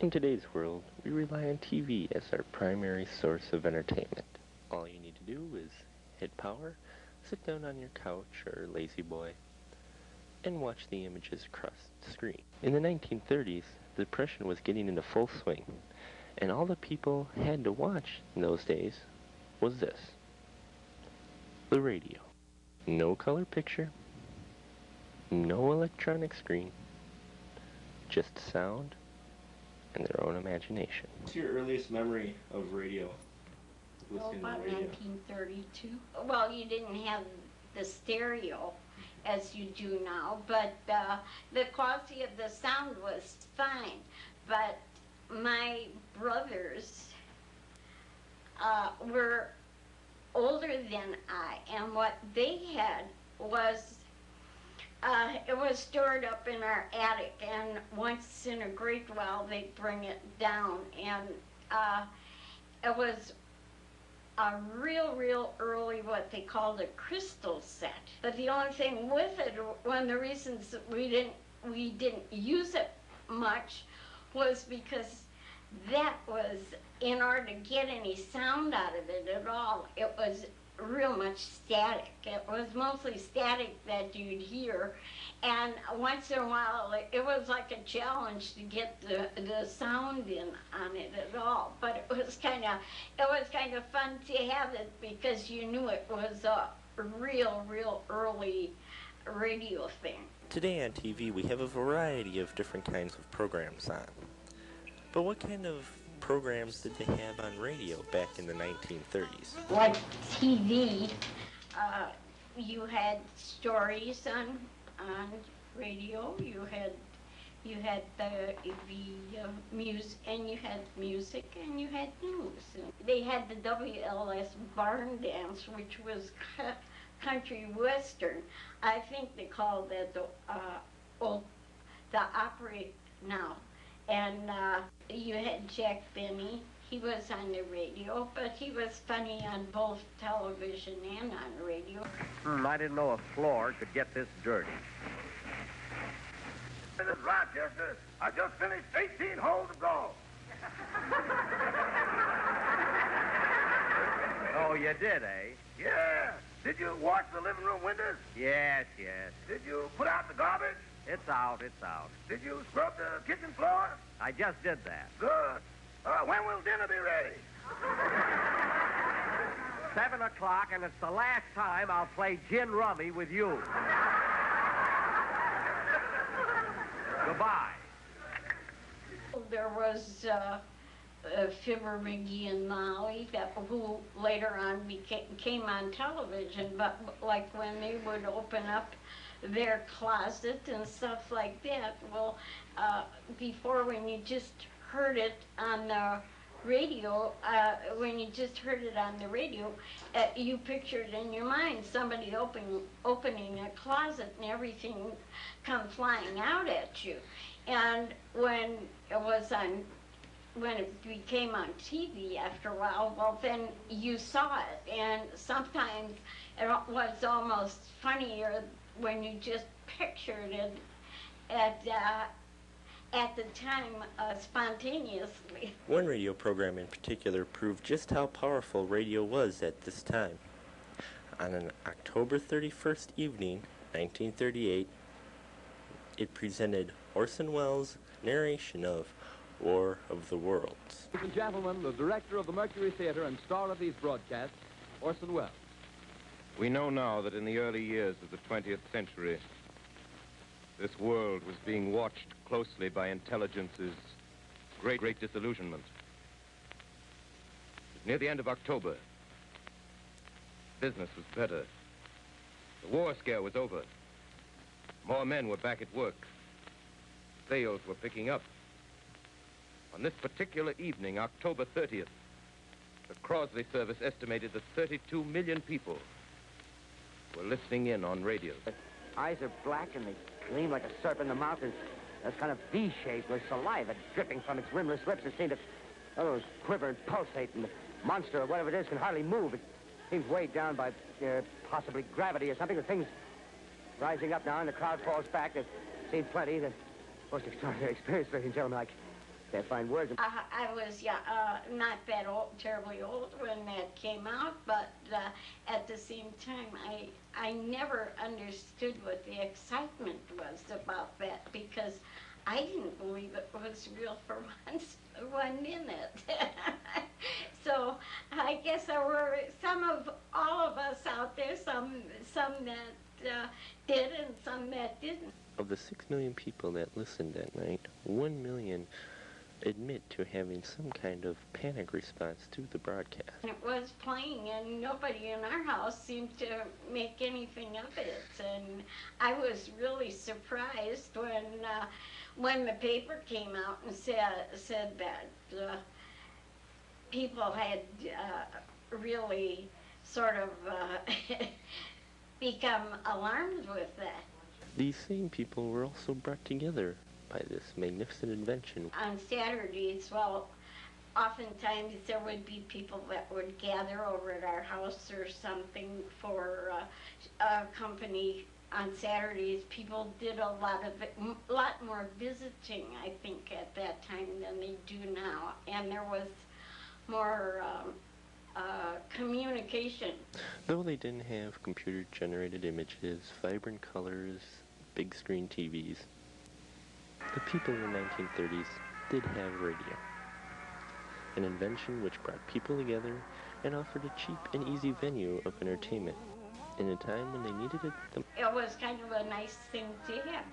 In today's world, we rely on TV as our primary source of entertainment. All you need to do is hit power, sit down on your couch or lazy boy, and watch the images across the screen. In the 1930s, the Depression was getting into full swing, and all the people had to watch in those days was this: the radio. No color picture, no electronic screen, just sound and their own imagination. What's your earliest memory of radio? About 1932. Well, you didn't have the stereo as you do now, but the quality of the sound was fine. But my brothers were older than I, and what they had was it was stored up in our attic, and once in a great while they'd bring it down, and it was a real early what they called a crystal set. But the only thing with it, one of the reasons that we didn't use it much was because that was, in order to get any sound out of it at all, it was real much static. It was mostly static that you'd hear, and once in a while it was like a challenge to get the sound in on it at all. But it was kind of fun to have it because you knew it was a real early radio thing. Today on TV we have a variety of different kinds of programs on. But what kind of programs did they have on radio back in the 1930s? Like TV, you had stories on radio. You had the music, and you had music, and you had news. They had the WLS Barn Dance, which was country western. I think they called that the opera now. And you had Jack Benny. He was on the radio, but he was funny on both television and on radio. I didn't know a floor could get this dirty. This is Rochester. I just finished 18 holes of golf. Oh, you did, eh? Yeah. Did you wash the living room windows? Yes. Did you put out the garbage? It's out. Did you scrub the kitchen floor? I just did that. Good. When will dinner be ready? 7 o'clock, and it's the last time I'll play gin rummy with you. Goodbye. There was Fibber, McGee, and Molly, who later on came on television, but like when they would open up their closet and stuff like that, well, before, when you just heard it on the radio, you pictured in your mind somebody opening a closet and everything come flying out at you. And when it became on TV after a while, well, then you saw it, and sometimes it was almost funnier when you just pictured it at the time spontaneously. One radio program in particular proved just how powerful radio was at this time. On an October 31st evening, 1938, it presented Orson Welles' narration of War of the Worlds. Ladies and gentlemen, the director of the Mercury Theater and star of these broadcasts, Orson Welles. We know now that in the early years of the 20th century, this world was being watched closely by intelligence's great disillusionment. Near the end of October, business was better. The war scare was over. More men were back at work. Sales were picking up. On this particular evening, October 30th, the Crosley service estimated that 32 million people were listening in on radio. His eyes are black and they gleam like a serpent. The mouth is kind of V-shaped with saliva dripping from its rimless lips. It seemed to quiver and pulsate, and the monster or whatever it is can hardly move. It seems weighed down by possibly gravity or something. The thing's rising up now and the crowd falls back. They've seen plenty. The most extraordinary experience, ladies and gentlemen. Can't find words. I was not that old, terribly old when that came out, but at the same time, I never understood what the excitement was about that, because I didn't believe it was real for one minute. So I guess there were all of us out there, some that did and some that didn't. Of the 6 million people that listened that night, 1 million admit to having some kind of panic response to the broadcast. It was playing, and nobody in our house seemed to make anything of it. And I was really surprised when the paper came out and said that people had really sort of become alarmed with that. These same people were also brought together by this magnificent invention. On Saturdays, well, oftentimes there would be people that would gather over at our house or something for a company. On Saturdays, people did a lot more visiting, I think, at that time than they do now, and there was more communication. Though they didn't have computer-generated images, vibrant colors, big screen TVs, the people in the 1930s did have radio, an invention which brought people together and offered a cheap and easy venue of entertainment in a time when they needed it the most. It was kind of a nice thing to have.